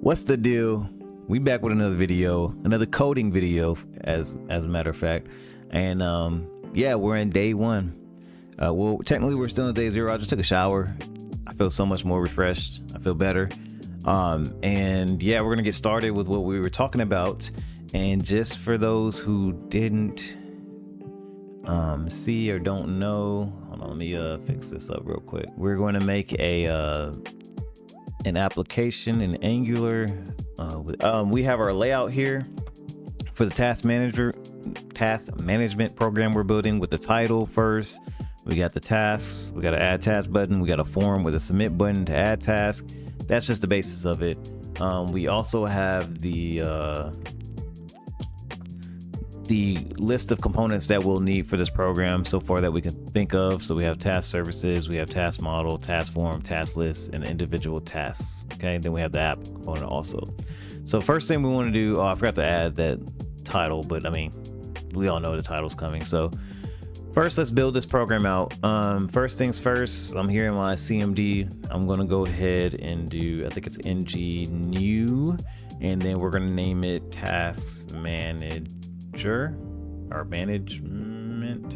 What's the deal? We back with another video, another coding video, as a matter of fact. And yeah, we're in day one. Well, technically we're still in day zero. I just took a shower. I feel so much more refreshed. I feel better. And yeah, we're gonna get started with what we were talking about. And just for those who didn't see or don't know, hold on, let me fix this up real quick. We're going to make an application in Angular. We have our layout here for the task management program we're building with the title first. We got the tasks, we got an add task button, we got a form with a submit button to add task. That's just the basis of it. We also have the list of components that we'll need for this program so far that we can think of. So we have task services, we have task model, task form, task list, and individual tasks. Okay, then we have the app component also. So first thing we want to do, I forgot to add that title, but I mean, we all know the title's coming. So first, let's build this program out. First things first, I'm here in my CMD. I'm going to go ahead and do, I think it's ng new, and then we're going to name it tasks manager or management.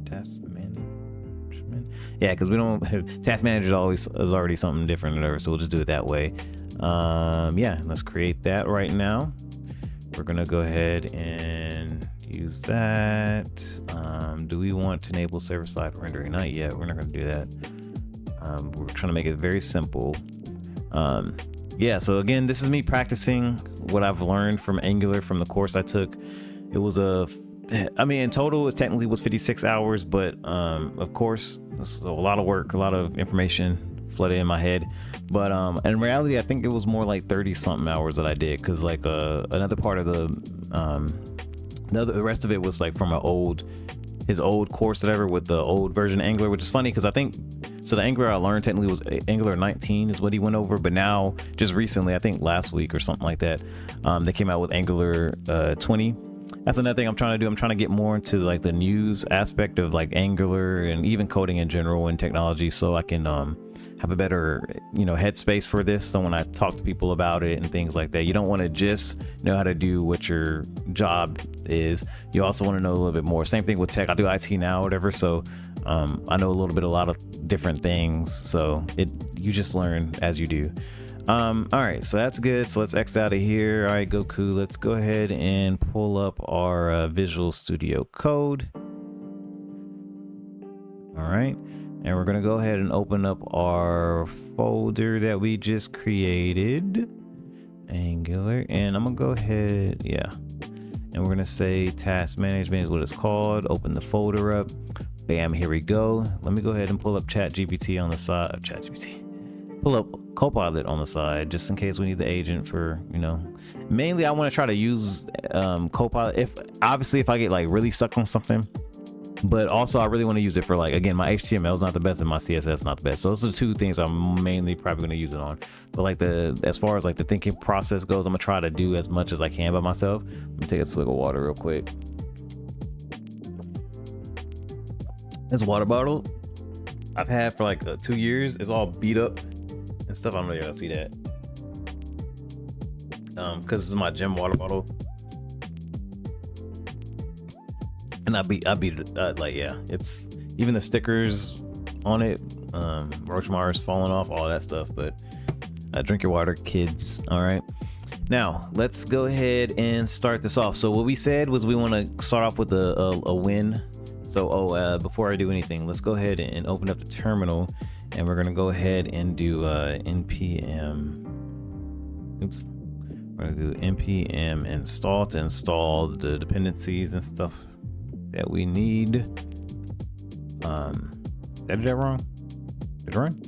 Task management. Yeah, because we don't have task manager is already something different or whatever, so we'll just do it that way. Yeah, let's create that right now. We're gonna go ahead and use that. Do we want to enable server-side rendering? Not yet. We're not gonna do that. We're trying to make it very simple. Yeah, so again, this is me practicing what I've learned from Angular from the course I took. It was I mean, in total, it technically was 56 hours, but of course, it's a lot of work, a lot of information flooded in my head. But in reality, I think it was more like 30 something hours that I did, because like another part of the rest of it was like from his old course, whatever, with the old version of Angular, which is funny because I think, so the Angular I learned technically was Angular 19 is what he went over, but now just recently, I think last week or something like that, they came out with Angular 20. That's another thing I'm trying to do. I'm trying to get more into like the news aspect of like Angular and even coding in general and technology, so I can have a better, headspace for this. So when I talk to people about it and things like that, you don't want to just know how to do what your job is. You also want to know a little bit more. Same thing with tech. I do IT now, whatever. So I know a lot of different things. So you just learn as you do. All right, so that's good. So let's X out of here. All right, Goku, let's go ahead and pull up our Visual Studio Code. All right, and we're gonna go ahead and open up our folder that we just created, Angular, and I'm gonna go ahead, yeah, and we're gonna say task management is what it's called. Open the folder up. Bam, here we go. Let me go ahead and pull up ChatGPT on the side. Pull up Copilot on the side, just in case we need the agent for, mainly I want to try to use Copilot if I get like really stuck on something, but also I really want to use it for, like, again, my HTML is not the best and my CSS is not the best. So those are the two things I'm mainly probably going to use it on. But like as far as like the thinking process goes, I'm gonna try to do as much as I can by myself. Let me take a swig of water real quick. This water bottle I've had for like 2 years. It's all beat up and stuff. I don't really see that because this is my gym water bottle, and I beat it like, yeah, it's even the stickers on it, roach Mars falling off, all that stuff. But drink your water, kids. All right, now let's go ahead and start this off. So what we said was we want to start off with a win. So before I do anything, let's go ahead and open up the terminal, and we're gonna go ahead and do npm. Oops. We're gonna do npm install to install the dependencies and stuff that we need. Did I do that wrong? Did it run?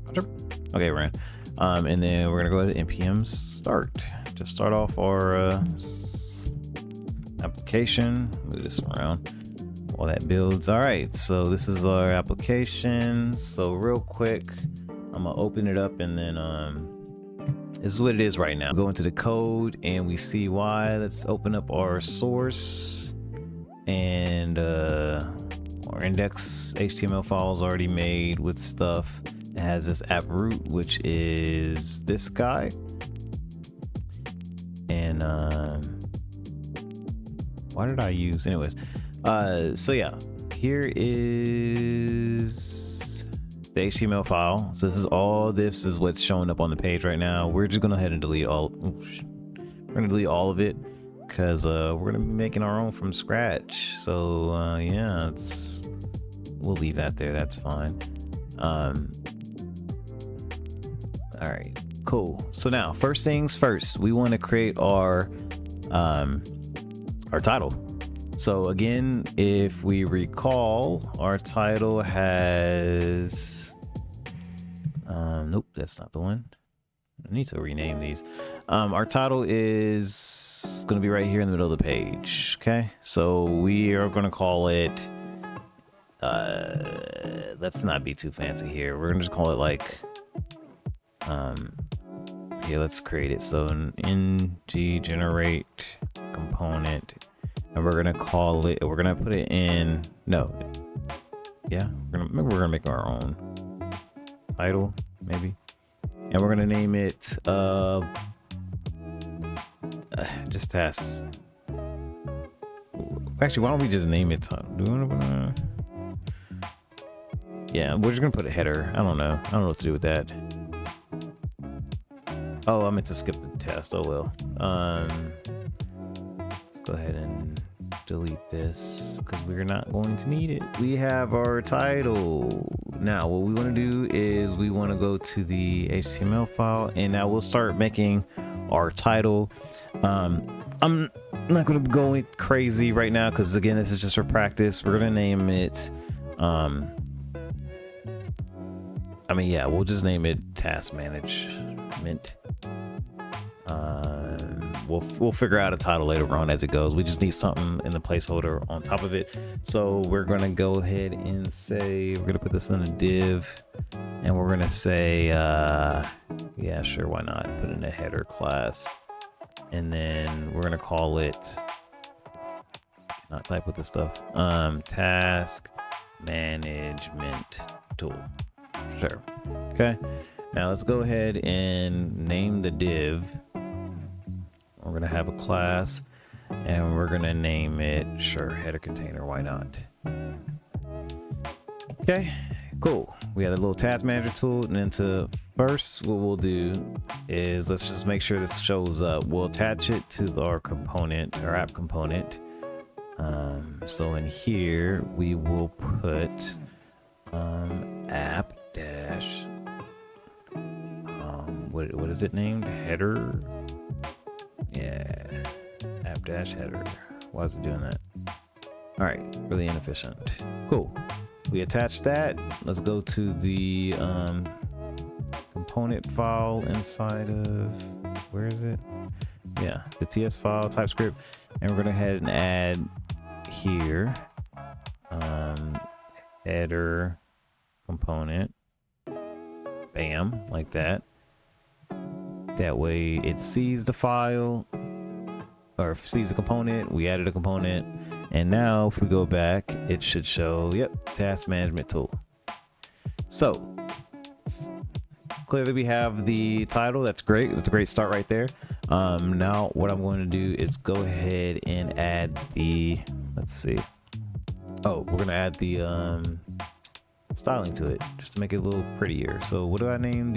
Okay, it ran. And then we're gonna go ahead and npm start to start off our application. Move this around while that builds. All right, so this is our application. So real quick, I'm gonna open it up, and then this is what it is right now. Go into the code and we see why. Let's open up our source, and our index HTML files already made with stuff. It has this app root, which is this guy. And why did I use, anyways? So yeah, here is the HTML file. So this is what's showing up on the page right now. We're just gonna go ahead and delete all. We're gonna delete all of it because we're gonna be making our own from scratch. So yeah, we'll leave that there. That's fine. All right, cool. So now, first things first, we want to create our title. So again, if we recall, our title has nope, that's not the one. I need to rename these. Our title is going to be right here in the middle of the page. Okay, so we are going to call it let's not be too fancy here. We're gonna just call it like yeah, let's create it. So an ng generate component, and we're gonna call it, we're gonna put it in, no, yeah, we're gonna make our own title maybe, and we're gonna name it just task. Actually, why don't we just name it title? Do we wanna yeah, we're just gonna put a header. I don't know what to do with that. Oh, I meant to skip the test. Oh well. Let's go ahead and delete this because we're not going to need it. We have our title. Now what we want to do is we want to go to the HTML file, and now we'll start making our title. I'm not going to go crazy right now because again, this is just for practice. We're going to name it I mean, yeah, we'll just name it Task Management. We'll figure out a title later on as it goes. We just need something in the placeholder on top of it. So we're gonna go ahead and say we're gonna put this in a div, and we're gonna say yeah, sure, why not? Put in a header class, and then we're gonna call it. Cannot type with this stuff. Task Management Tool. Sure. Okay. Now let's go ahead and name the div. We're gonna have a class, and we're gonna name it, sure, header container. Why not? Okay. Cool. We have a little task manager tool, and then first, what we'll do is let's just make sure this shows up. We'll attach it to our component, our app component. So in here we will put app dash what is it named? Header. Yeah, app dash header. Why is it doing that? All right, really inefficient. Cool. We attach that. Let's go to the component file inside of, where is it? Yeah, the TS file, TypeScript, and we're gonna go ahead and add here header component. Bam, like that. That way it sees the file or sees the component. We added a component, and now if we go back, it should show, yep, task management tool. So clearly we have the title. That's great. That's a great start right there. Now what I'm going to do is go ahead and add the, let's see. Oh, we're going to add the styling to it just to make it a little prettier. So what do I name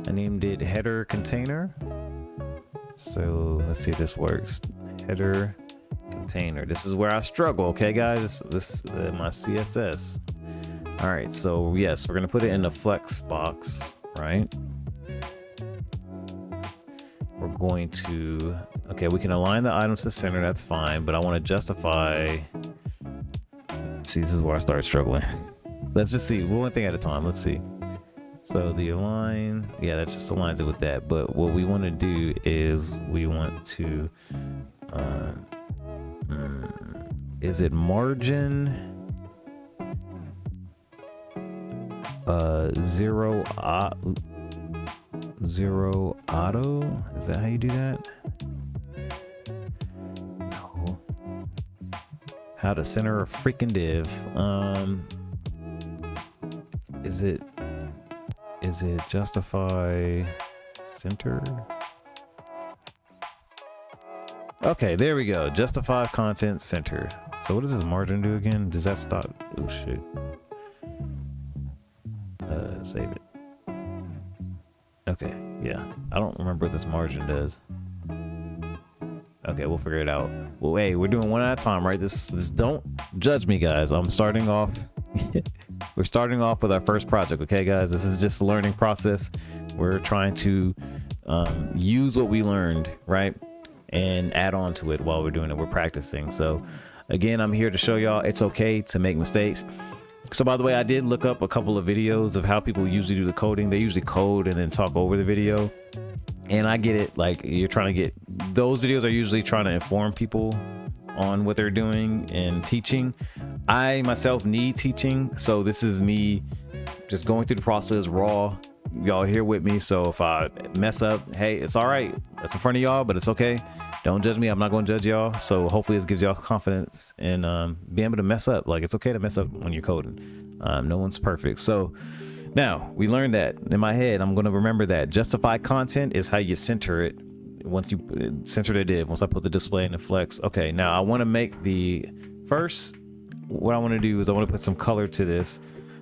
I named it header container. So let's see if this works. Header container. This is where I struggle. Okay guys, this my CSS. All right, so yes, we're gonna put it in the flex box, right? We're going to, okay, we can align the items to center, that's fine, but I want to justify. See, this is where I start struggling. Let's just see one thing at a time. Let's see. So the align, yeah, that just aligns it with that. But what we want to do is we want to, is it margin 0 auto? Is that how you do that? No. How to center a freaking div. Is it Is it justify center? Okay, there we go. Justify content center. So what does this margin do again? Does that stop? Oh shit. Save it. Okay, yeah. I don't remember what this margin does. Okay, we'll figure it out. Well, hey, we're doing one at a time, right? This don't judge me, guys. I'm starting off. We're starting off with our first project, okay, guys? This is just a learning process. We're trying to use what we learned, right, and add on to it while we're doing it. We're practicing. So, again, I'm here to show y'all it's okay to make mistakes. So, by the way, I did look up a couple of videos of how people usually do the coding. They usually code and then talk over the video. And I get it. Like, you're trying to get, those videos are usually trying to inform people on what they're doing and teaching. I myself need teaching. So this is me just going through the process raw. Y'all here with me. So if I mess up, hey, it's all right. That's in front of y'all, but it's okay. Don't judge me. I'm not going to judge y'all. So hopefully this gives y'all confidence in being able to mess up. Like, it's okay to mess up when you're coding. No one's perfect. So now we learned that. In my head, I'm going to remember that justify content is how you center it. Once you center the div, once I put the display in the flex. Okay, now I want to make the first, what I want to do is I want to put some color to this.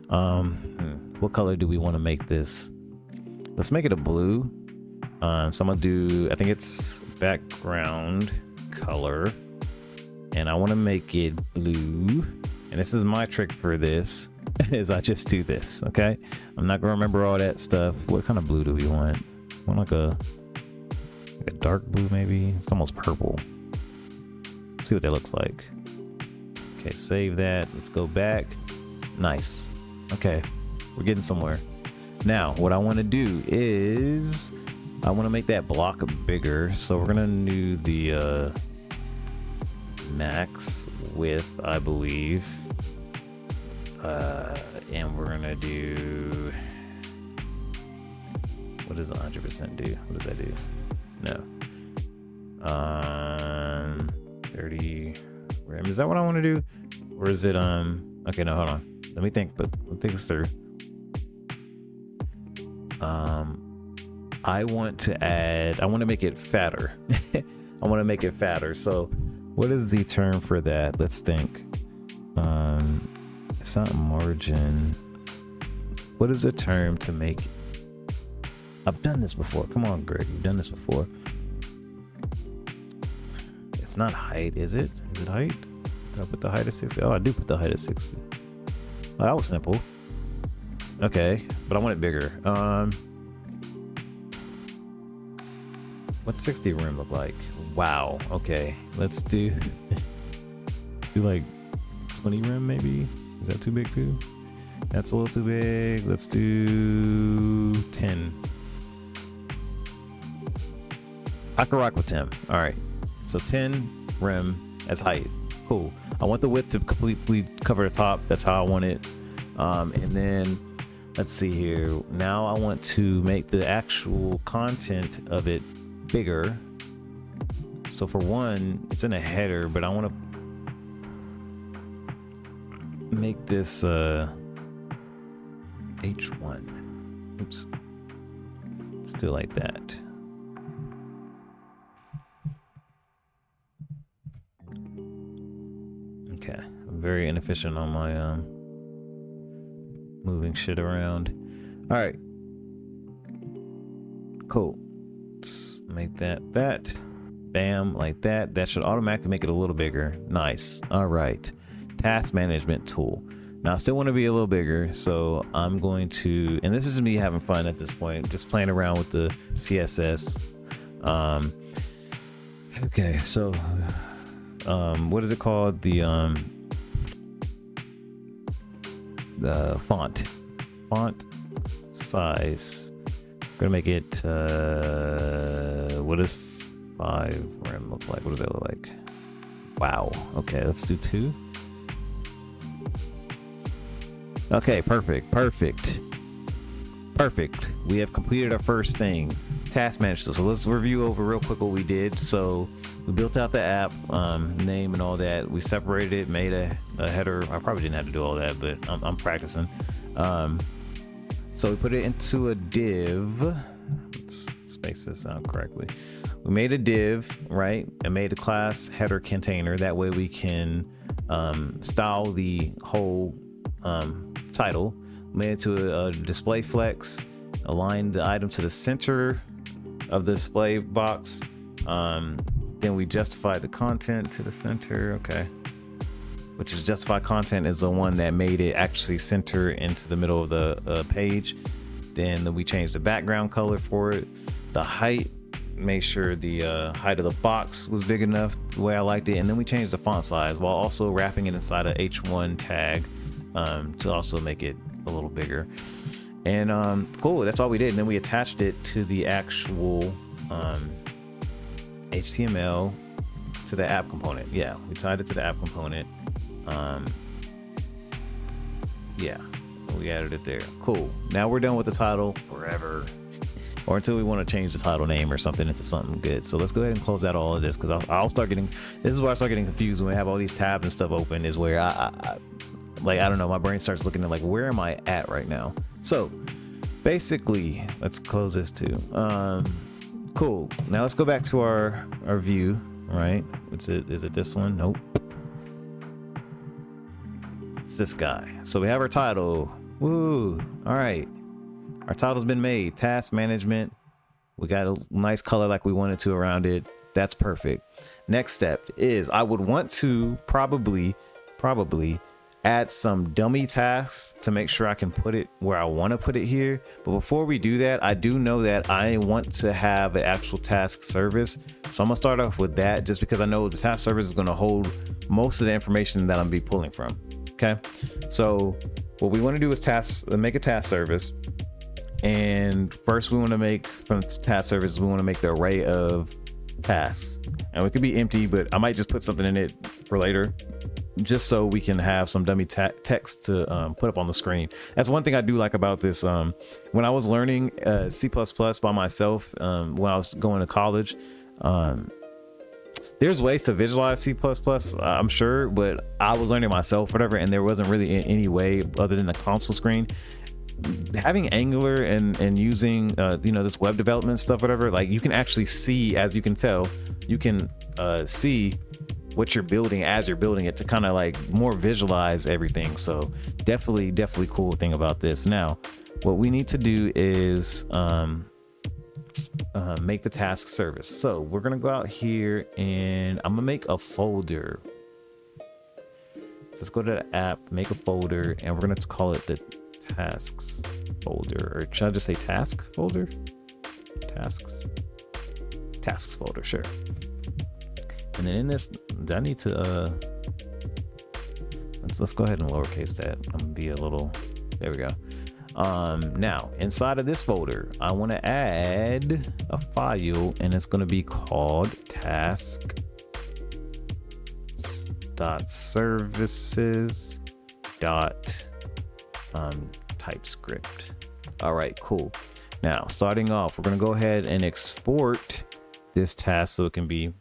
What color do we want to make this? Let's make it a blue. So I'm gonna do, I think it's background color, and I want to make it blue. And this is my trick for this, is I just do this. Okay, I'm not gonna remember all that stuff. What kind of blue do we want? I want like a dark blue, maybe. It's almost purple. Let's see what that looks like. Okay, save that. Let's go back. Nice. Okay, we're getting somewhere. Now, what I want to do is I want to make that block bigger. So we're gonna do the max width, I believe, and we're gonna do, what does 100% do? What does that do? No. 30 rem. Is that what I want to do? Or is it okay, no, hold on. Let me think this through. I want to make it fatter. I want to make it fatter. So what is the term for that? Let's think. It's not margin. What is the term to make? I've done this before. Come on, Greg. You've done this before. It's not height, is it? Is it height? Did I put the height at 60? Oh, I do put the height at 60. Oh, that was simple. Okay, but I want it bigger. What's 60 room look like? Wow. Okay, let's do like 20 rim maybe. Is that too big too? That's a little too big. Let's do 10. I can rock with 10. All right. So 10 rim as height. Cool. I want the width to completely cover the top. That's how I want it. And then let's see here. Now I want to make the actual content of it bigger. So for one, it's in a header, but I want to make this H1. Oops. Let's do it like that. Okay, I'm very inefficient on my moving shit around. All right, cool. Let's make that bam, like that. That should automatically make it a little bigger. Nice. All right, task management tool. Now I still want to be a little bigger, so I'm going to, and this is me having fun at this point, just playing around with the CSS. Okay, so what is it called? The font size. I'm gonna make it what does 5 rem look like? What does that look like? Wow. Okay, let's do 2. Okay, perfect. We have completed our first thing, task management. So let's review over real quick what we did. So we built out the app name and all that. We separated it, made a header. I probably didn't have to do all that, but I'm practicing. So we put it into a div. Let's space this out correctly. We made a div, right? And made a class header container. That way we can style the whole title. Made it to a display flex. Align the item to the center of the display box. Then we justify the content to the center. Okay. Which is justify content is the one that made it actually center into the middle of the page. Then we changed the background color for it. The height, made sure the height of the box was big enough the way I liked it. And then we changed the font size while also wrapping it inside a H1 tag to also make it a little bigger. And cool, that's all we did. And then we attached it to the actual HTML to the app component. Yeah, we tied it to the app component. Yeah, we added it there. Cool. Now we're done with the title forever, or until we want to change the title name or something into something good. So let's go ahead and close out all of this, because I'll start getting, this is where I start getting confused when we have all these tabs and stuff open, is where I don't know, my brain starts looking at like, where am I at right now? So basically, let's close this too. Cool. Now let's go back to our view, right? Is it this one? Nope. It's this guy. So we have our title. Woo. All right. Our title's been made. Task management. We got a nice color like we wanted to around it. That's perfect. Next step is I would want to probably add some dummy tasks to make sure I can put it where I want to put it here. But before we do that, I do know that I want to have an actual task service. So I'm gonna start off with that, just because I know the task service is going to hold most of the information that I'm be pulling from. Okay, so what we want to do is make a task service. And first we want to make, from the task service, we want to make the array of tasks, and it could be empty, but I might just put something in it for later, just so we can have some dummy text to put up on the screen. That's one thing I do like about this. When I was learning C++ by myself, when I was going to college, there's ways to visualize C++, I'm sure, but I was learning myself, whatever, and there wasn't really any way other than the console screen. Having Angular and using this web development stuff, whatever, like you can actually see, as you can tell, you can see what you're building as you're building it, to kind of like more visualize everything. So definitely cool thing about this. Now what we need to do is make the task service. So we're gonna go out here and I'm gonna make a folder. So let's go to the app, make a folder, and we're gonna call it the tasks folder, or should I just say task folder? Tasks folder, sure. And then in this, I need to let's go ahead and lowercase that. I'm gonna be a little, there we go. Now inside of this folder, I want to add a file, and it's going to be called task.services.typescript. All right, cool. Now starting off, we're going to go ahead and export this task so it can be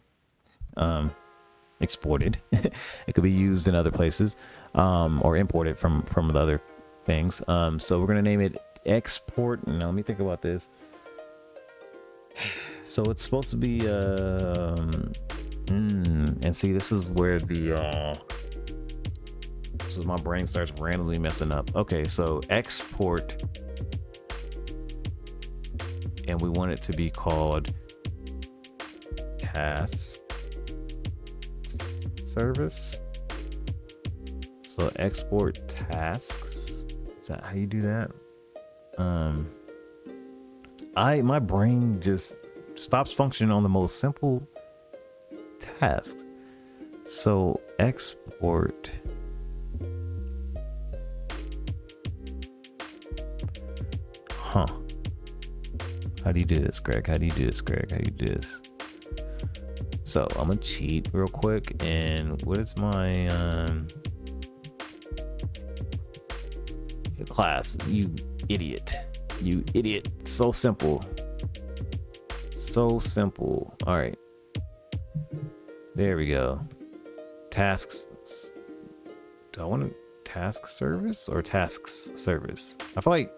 exported. It could be used in other places, or imported from the other things. So we're gonna name it export. Now let me think about this. So it's supposed to be and see, this is where the this is my brain starts randomly messing up. Okay, so export, and we want it to be called task service. So export tasks. Is that how you do that? My brain just stops functioning on the most simple tasks. So export. Huh. How do you do this, Greg? How do you do this, Greg? How do you do this? So I'm gonna cheat real quick. And what is my class? You idiot. So simple. All right, there we go. Tasks. Do I want a task service or tasks service? I feel like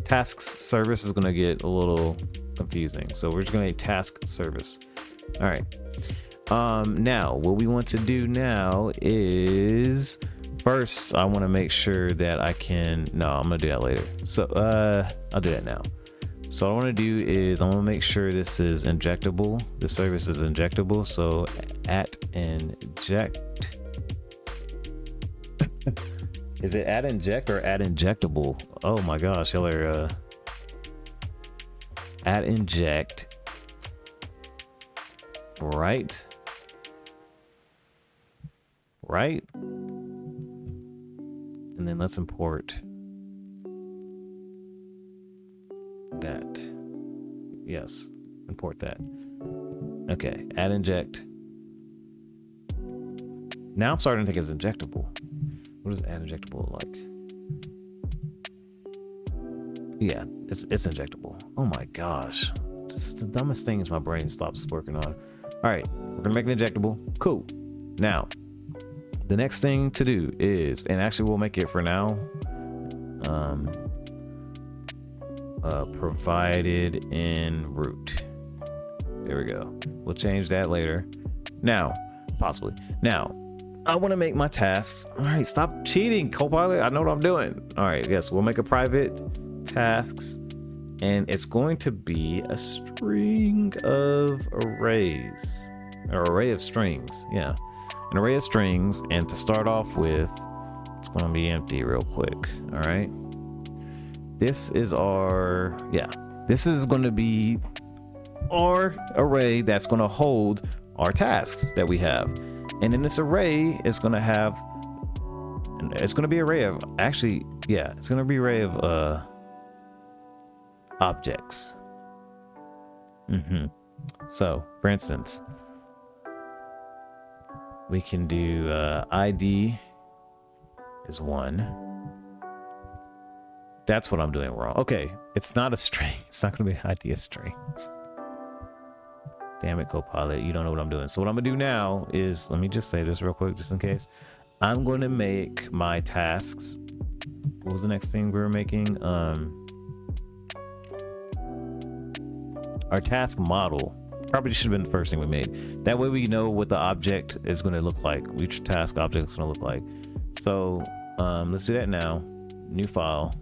task service is going to get a little confusing. So we're just going to task service. All right. Now what we want to do now is first, I want to make sure that I can, no, I'm going to do that later. So, I'll do that now. So what I want to do is I'm going to make sure this is injectable. This service is injectable. So at inject, is it at inject or at injectable? Oh my gosh, y'all are, at inject, right? And then let's import that. Yes, import that. Okay, add inject. Now I'm starting to think it's injectable. What does add injectable look like? Yeah, it's injectable. Oh my gosh. This is the dumbest things my brain stops working on. All right, we're gonna make it injectable. Cool. Now, the next thing to do is, and actually we'll make it for now, provided in root. There we go. We'll change that later. Now, possibly. Now, I want to make my tasks. All right, stop cheating, Copilot. I know what I'm doing. All right, yes, we'll make a private tasks, and it's going to be a string of arrays, or array of strings. Yeah, an array of strings. And to start off with, it's going to be empty real quick. All right. This is our, this is going to be our array that's going to hold our tasks that we have. And in this array, it's going to have, it's going to be an array of, actually, yeah, it's going to be an array of objects. So, for instance, we can do ID is 1. That's what I'm doing wrong. Okay, it's not a string. It's not going to be ID of strings. Damn it, Copilot. You don't know what I'm doing. So what I'm going to do now is, let me just say this real quick, just in case. I'm going to make my tasks. What was the next thing we were making? Our task model. Probably should have been the first thing we made. That way we know what the object is going to look like. Which task object is going to look like. So let's do that now. New file.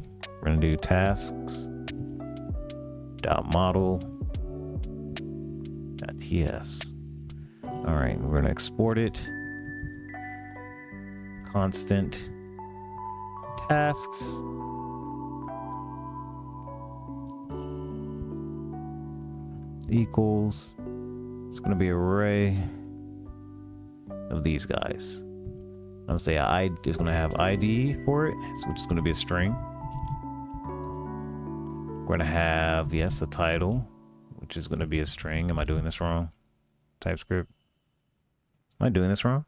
We're going to do tasks.model.ts. All right, we're going to export it. Constant tasks. Equals. It's going to be an array of these guys. I'm going to say I is going to have ID for it, so which is going to be a string. We're going to have, yes, a title, which is going to be a string. Am I doing this wrong? TypeScript. Am I doing this wrong?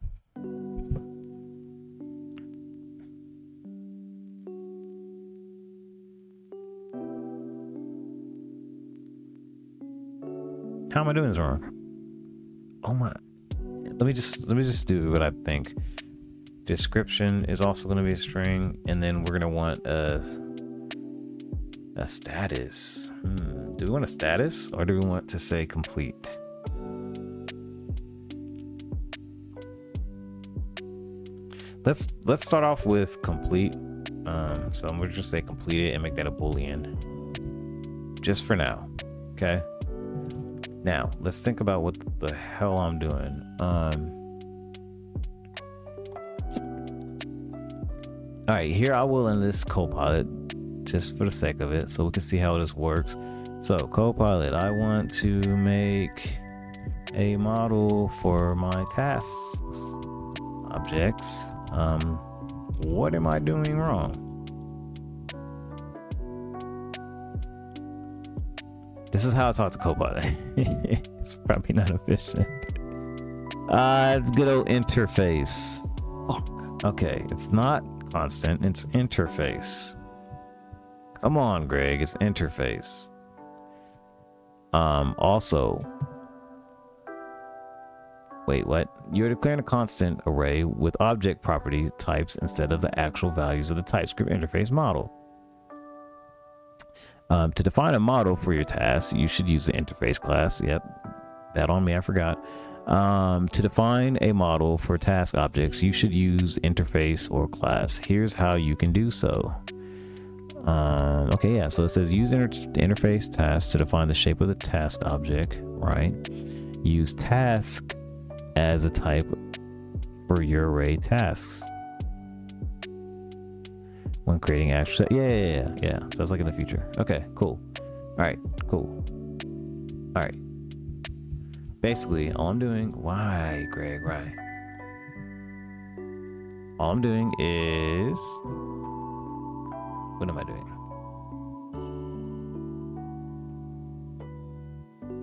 How am I doing this wrong? Oh my. Let me just do what I think. Description is also going to be a string, and then we're going to want a status. Do we want a status, or do we want to say complete? Let's start off with complete. So I'm gonna just say completed and make that a boolean just for now. Okay, now let's think about what the hell I'm doing. All right, here I will enlist Copilot just for the sake of it, so we can see how this works. So Copilot, I want to make a model for my tasks objects. What am I doing wrong? This is how I talk to Copilot. It's probably not efficient. It's good old interface. Fuck. Okay, it's not constant, it's interface. Come on, Greg, it's interface. Also, wait, what? You're declaring a constant array with object property types instead of the actual values of the TypeScript interface model. To define a model for your task, you should use the interface class. Yep, that on me, I forgot. To define a model for task objects, you should use interface or class. Here's how you can do so. Okay, yeah, so it says use interface task to define the shape of the task object, right? Use task as a type for your array tasks when creating actual. Yeah. Sounds like in the future. Okay, cool. All right, cool. All right. Basically, all I'm doing. Why, Greg? Right. All I'm doing is. What am I doing?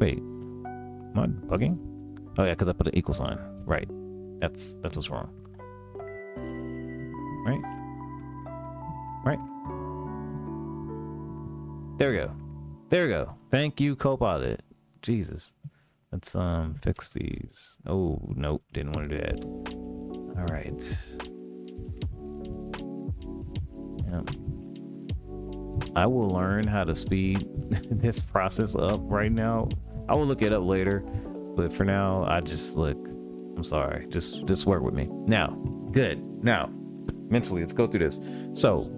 Wait, am I bugging? Oh yeah, because I put an equal sign. Right. That's what's wrong. Right. There we go. Thank you, Copilot. Jesus. Let's fix these. Oh nope, didn't want to do that. All right. Yep. I will learn how to speed this process up right now. I will look it up later, but for now, I'm sorry. Just work with me. Now, good. Now, mentally, let's go through this. So,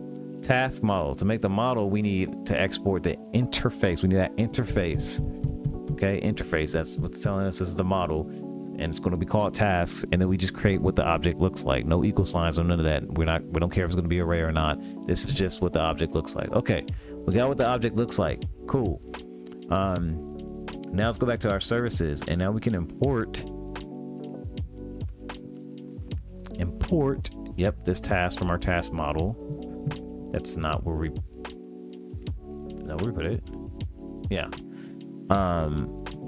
task model. To make the model, we need to export the interface. We need that interface. Okay, interface. That's what's telling us this is the model, and it's going to be called tasks. And then we just create what the object looks like. No equal signs or none of that. We don't care if it's going to be array or not. This is just what the object looks like. Okay, we got what the object looks like. Cool. Now let's go back to our services, and now we can import. Yep, this task from our task model. That's not where we. Where we put it. Yeah.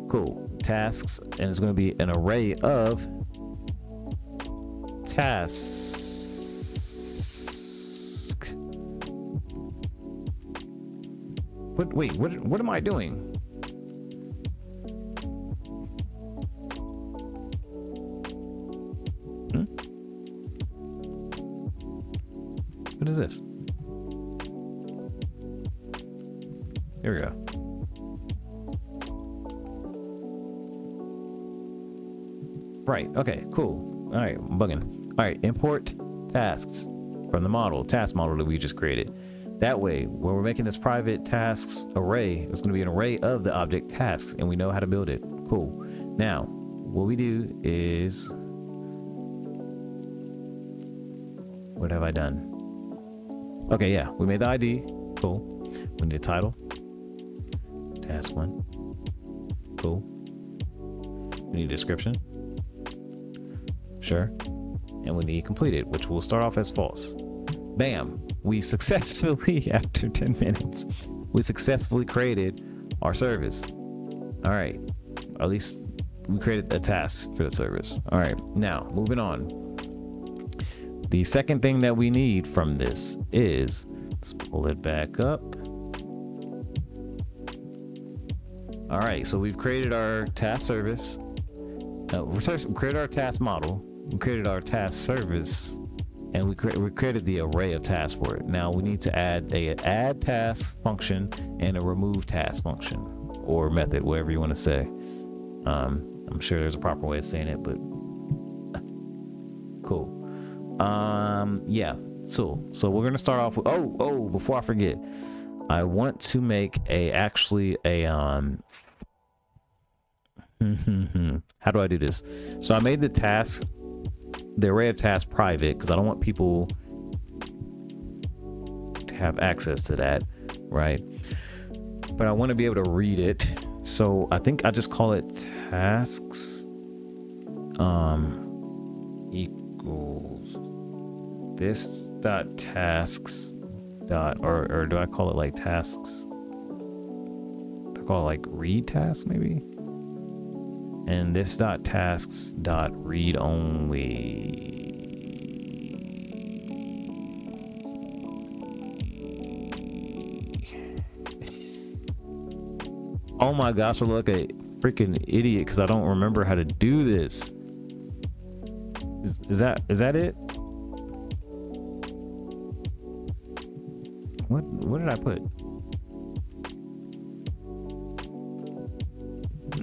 Cool. Tasks, and it's going to be an array of tasks. Wait, what am I doing? What is this? Here we go. Right. Okay, cool. All right, I'm bugging. All right, import tasks from the model, task model that we just created. That way, when we're making this private tasks array, it's going to be an array of the object tasks, and we know how to build it. Cool. Now, what we do is, what have I done? Okay, yeah, we made the ID. Cool. We need a title. Task 1. Cool. We need a description. Sure. And we need completed, which will start off as false. Bam. We successfully, after 10 minutes, we successfully created our service. All right. At least we created a task for the service. All right. Now, moving on. The second thing that we need from this is, let's pull it back up. All right, so we've created our task service. We created our task model. We created our task service, and we created the array of tasks for it. Now we need to add a add task function and a remove task function or method, whatever you want to say. I'm sure there's a proper way of saying it, but cool. Yeah, so we're gonna start off with before I forget, I want to make how do I do this? So I made the array of tasks private because I don't want people to have access to that, right? But I want to be able to read it, so I think I just call it tasks equals this dot tasks dot or do I call it like tasks? Do I call it like read tasks maybe? And this dot tasks dot read only. Oh my gosh, I look like a freaking idiot because I don't remember how to do this. Is that it? What did I put?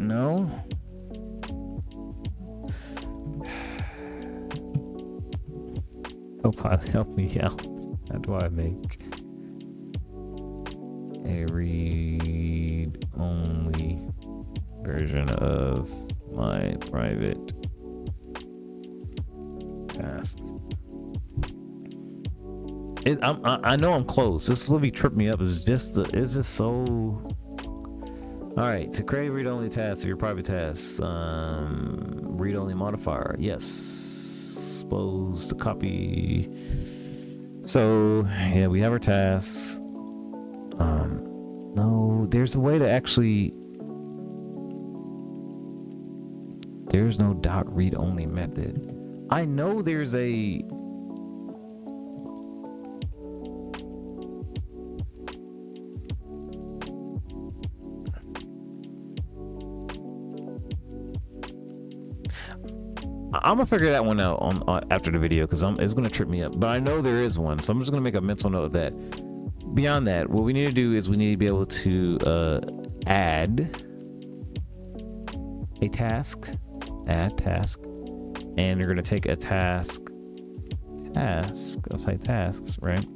No. Copilot, help me out. How do I make a read-only version of my private tasks? I know I'm close. This will be tripping me up. It's just so. All right, to create read-only tasks for your private tasks, read-only modifier. Yes, suppose to copy. So yeah, we have our tasks. No, there's a way to actually. There's no dot read-only method. I know there's a. I'm gonna figure that one out on after the video because it's gonna trip me up. But I know there is one, so I'm just gonna make a mental note of that. Beyond that, what we need to do is we need to be able to add a task, and you're gonna take a task of type tasks, right?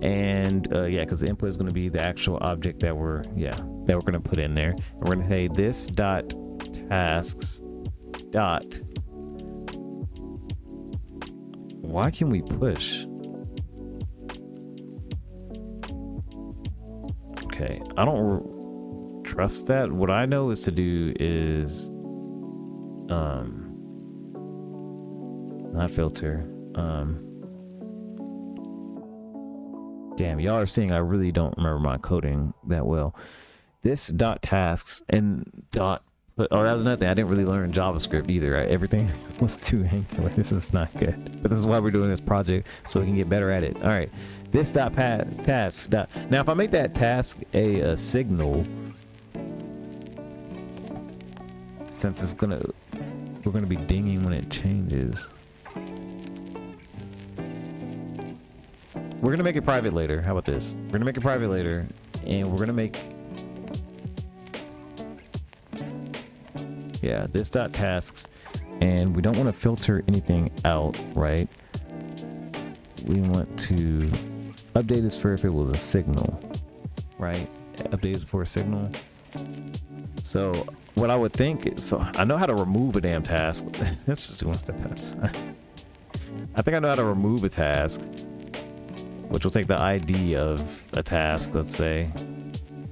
And yeah, because the input is gonna be the actual object that we're gonna put in there. And we're gonna say this dot tasks dot. Why can we push? Okay, I don't trust that. What I know is to do is not filter. Damn, y'all are seeing I really don't remember my coding that well. This dot tasks and dot. But, oh, that was another thing. I didn't really learn JavaScript either. Right? Everything was too Angular. This is not good. But this is why we're doing this project, so we can get better at it. All right. This dot task dot. Now, if I make that task a signal, since we're gonna be dinging when it changes. We're gonna make it private later. How about this? We're gonna make it private later, and we're gonna make. Yeah, this dot tasks, and we don't want to filter anything out, right? We want to update this for if it was a signal, right? Update this for a signal. So what I would think, so I know how to remove a damn task. Let's just do one step past. I think I know how to remove a task, which will take the ID of a task, let's say,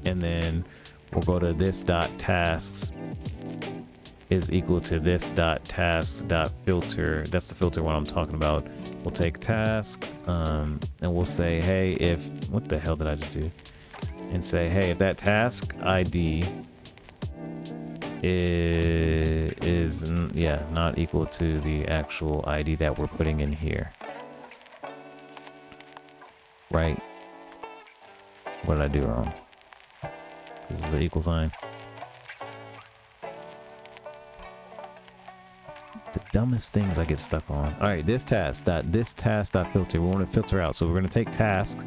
and then we'll go to this dot tasks is equal to this dot task dot filter. That's the filter one I'm talking about. We'll take task and we'll say, hey, if what the hell did I just do? And say, hey, if that task ID is not equal to the actual ID that we're putting in here, right? What did I do wrong? This is an equal sign. The dumbest things I get stuck on. All right, this task dot filter. We want to filter out, so we're going to take task,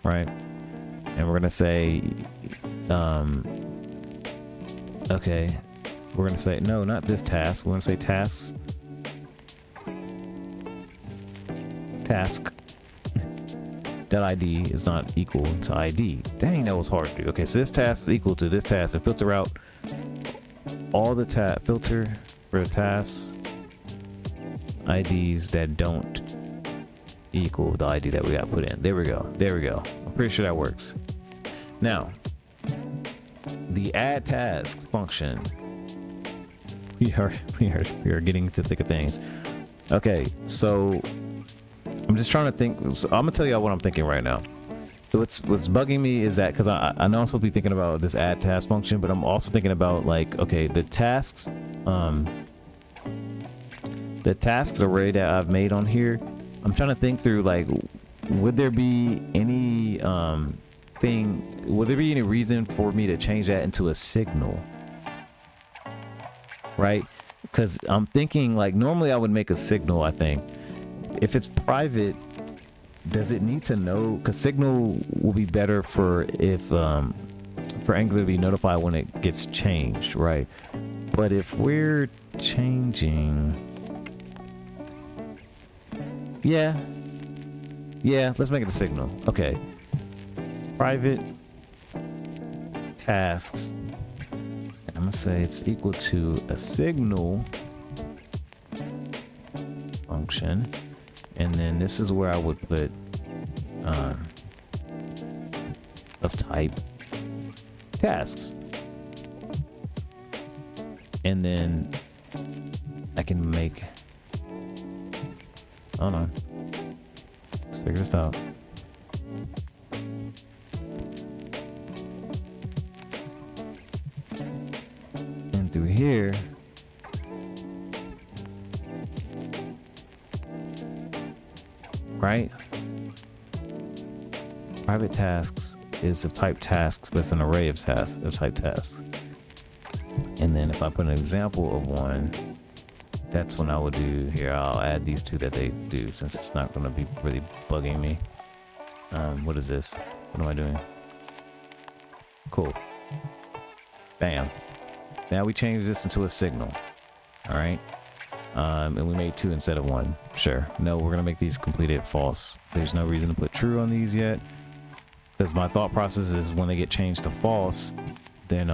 right? And we're going to say, okay, we're going to say no, not this task. We're going to say tasks. Task dot ID is not equal to ID. Dang, that was hard to do. Okay, so this task is equal to this task, and filter out all the filter for the tasks IDs that don't equal the ID that we got put in. There we go. There we go. I'm pretty sure that works. Now, the add task function. We are getting to the thick of things. Okay, so I'm just trying to think. So I'm gonna tell you what I'm thinking right now. What's bugging me is that because I know I'm supposed to be thinking about this add task function, but I'm also thinking about like, okay, the tasks. The tasks array that I've made on here, I'm trying to think through like, would there be any would there be any reason for me to change that into a signal, right? Because I'm thinking like normally I would make a signal. I think if it's private, does it need to know? Because signal will be better for if for Angular to be notified when it gets changed, right? But if we're changing, yeah, let's make it a signal. Okay, private tasks, I'm gonna say it's equal to a signal function, and then this is where I would put of type tasks, and then I can make, hold on, let's figure this out. And through here, right, private tasks is of type tasks, but it's an array of tasks, of type tasks. And then if I put an example of one, that's when I would do here. I'll add these two that they do, since it's not going to be really bugging me. What is this? What am I doing? Cool. Bam. Now we change this into a signal. All right. And we made 2 instead of 1. Sure. No, we're going to make these completed false. There's no reason to put true on these yet, because my thought process is when they get changed to false, then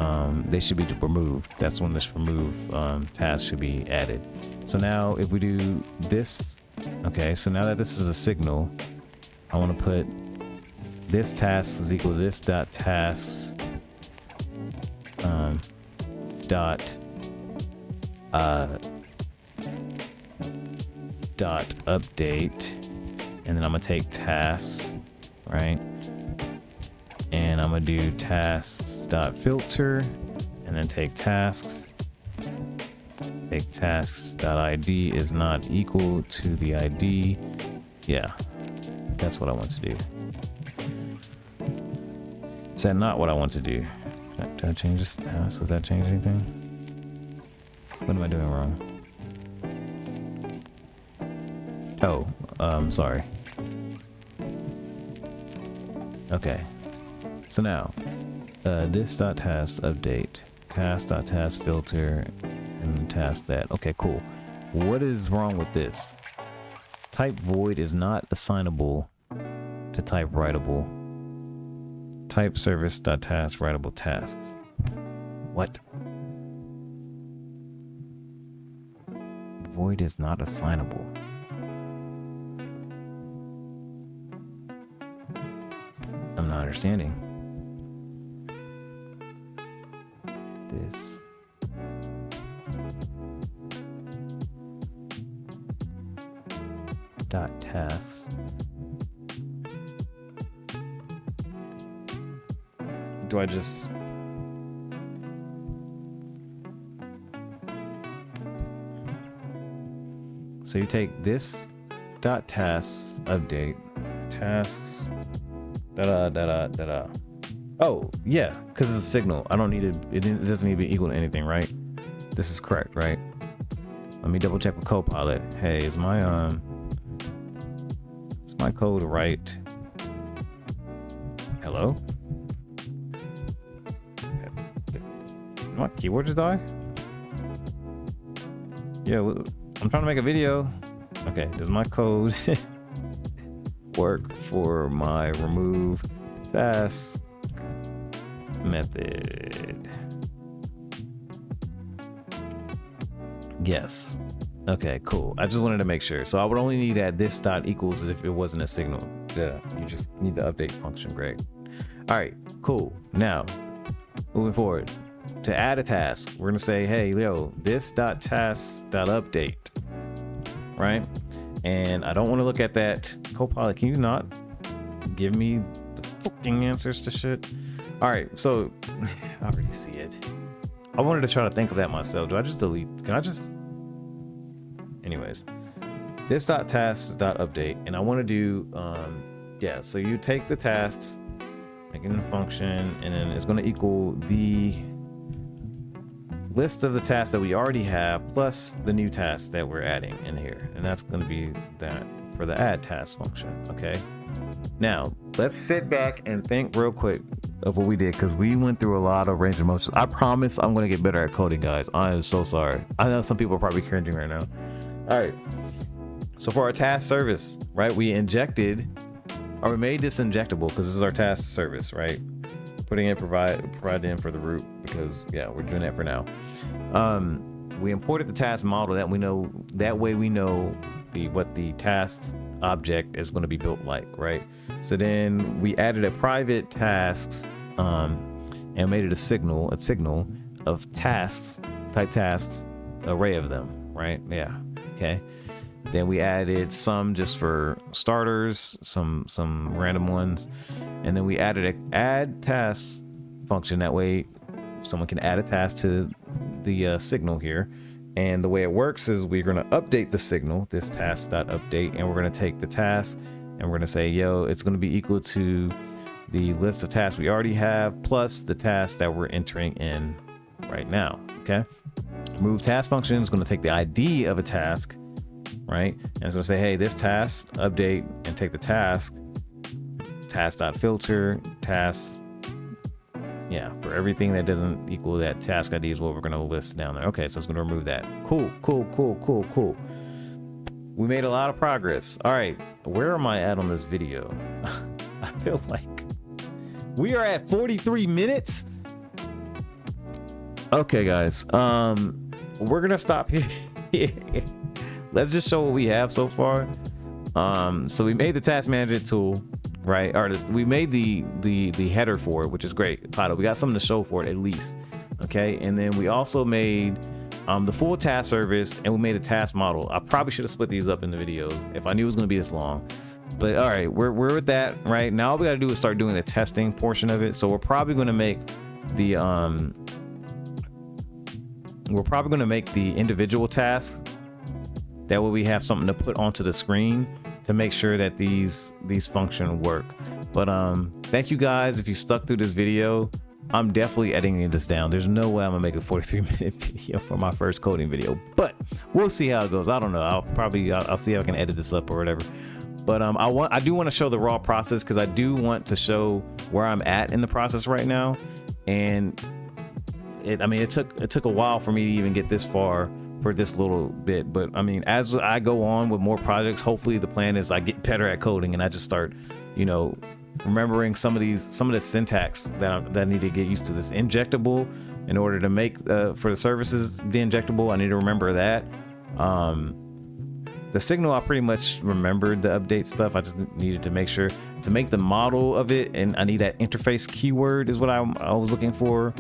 they should be removed. That's when this remove task should be added. So now if we do this, okay, so now that this is a signal, I want to put this task is equal to this dot tasks dot update, and then I'm gonna take tasks, right? And I'm gonna do tasks dot filter, and then take tasks. Take tasks dot ID is not equal to the ID. Yeah, that's what I want to do. Is that not what I want to do? Did I change this task? Does that change anything? What am I doing wrong? Oh, sorry. Okay. So now, this dot task update, task dot task filter, and task that. Okay, cool. What is wrong with this? Type void is not assignable to type writable. Type service dot task writable tasks. What? Void is not assignable. I'm not understanding. This. Dot tasks. Do I just... So you take this dot tasks update tasks Oh yeah, because it's a signal. I don't need it. It doesn't need to be equal to anything, right? This is correct, right? Let me double check with Copilot. Hey, is my code right? Hello? My keyboard just died? Yeah, I'm trying to make a video. Okay, does my code work for my remove task method? Yes. Okay, cool. I just wanted to make sure. So I would only need that this dot equals as if it wasn't a signal. Yeah, you just need the update function. Great. All right, cool. Now, moving forward. To add a task, we're gonna say, hey, yo, this dot task dot update, right? And I don't want to look at that. Copilot, can you not give me the fucking answers to shit? All right, so I already see it. I wanted to try to think of that myself. Do I just delete? Can I just? Anyways, this dot task dot update, and I want to do, yeah. So you take the tasks, make it a function, and then it's going to equal the list of the tasks that we already have plus the new tasks that we're adding in here, and that's going to be that for the add task function. Okay, now let's sit back and think real quick of what we did, because we went through a lot of range of motions. I promise I'm going to get better at coding, guys. I am so sorry. I know some people are probably cringing right now. All right. So for our task service, right, we injected, or we made this injectable because this is our task service, right? Putting it provide in for the root, because yeah, we're doing that for now. We imported the task model that way we know what the task object is going to be built like, right? So then we added a private tasks and made it a signal of tasks, type tasks, array of them, right? Yeah. Okay. Then we added some just for starters, some random ones, and then we added a add task function. That way someone can add a task to the signal here. And the way it works is we're going to update the signal, this task.update, and we're going to take the task and we're going to say, yo, it's going to be equal to the list of tasks we already have plus the task that we're entering in right now. Okay. Move task function is going to take the ID of a task, right? And it's going to say, hey, this task, update, and take the task.filter, task. Yeah, for everything that doesn't equal that task ID is what we're going to list down there. Okay, so it's going to remove that. Cool. We made a lot of progress. All right, where am I at on this video? I feel like we are at 43 minutes. Okay, guys, we're going to stop here. Let's just show what we have so far. So we made the task management tool, right? Or we made the header for it, which is great. Title, we got something to show for it at least. Okay, and then we also made the full task service, and we made a task model. I probably should have split these up in the videos if I knew it was going to be this long. But all right, we're with that right now. All we got to do is start doing the testing portion of it. So we're probably going to make the individual tasks. That way we have something to put onto the screen to make sure that these function work. But thank you guys if you stuck through this video. I'm definitely editing this down. There's no way I'm gonna make a 43-minute video for my first coding video, but we'll see how it goes. I don't know. I'll see if I can edit this up or whatever. But I do want to show the raw process, because I do want to show where I'm at in the process right now. And it took a while for me to even get this far for this little bit. But I mean, as I go on with more projects, hopefully the plan is I get better at coding and I just start, remembering some of the syntax that I need to get used to. This injectable, in order to make for the services the injectable, I need to remember that. The signal, I pretty much remembered the update stuff. I just needed to make sure to make the model of it, and I need that interface keyword is what I was looking for.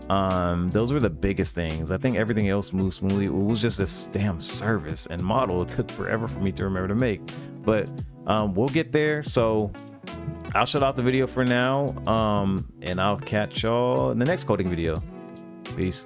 Those were the biggest things. I think everything else moved smoothly. It was just this damn service and model. It took forever for me to remember to make, but we'll get there. So I'll shut off the video for now, and I'll catch y'all in the next coding video. Peace.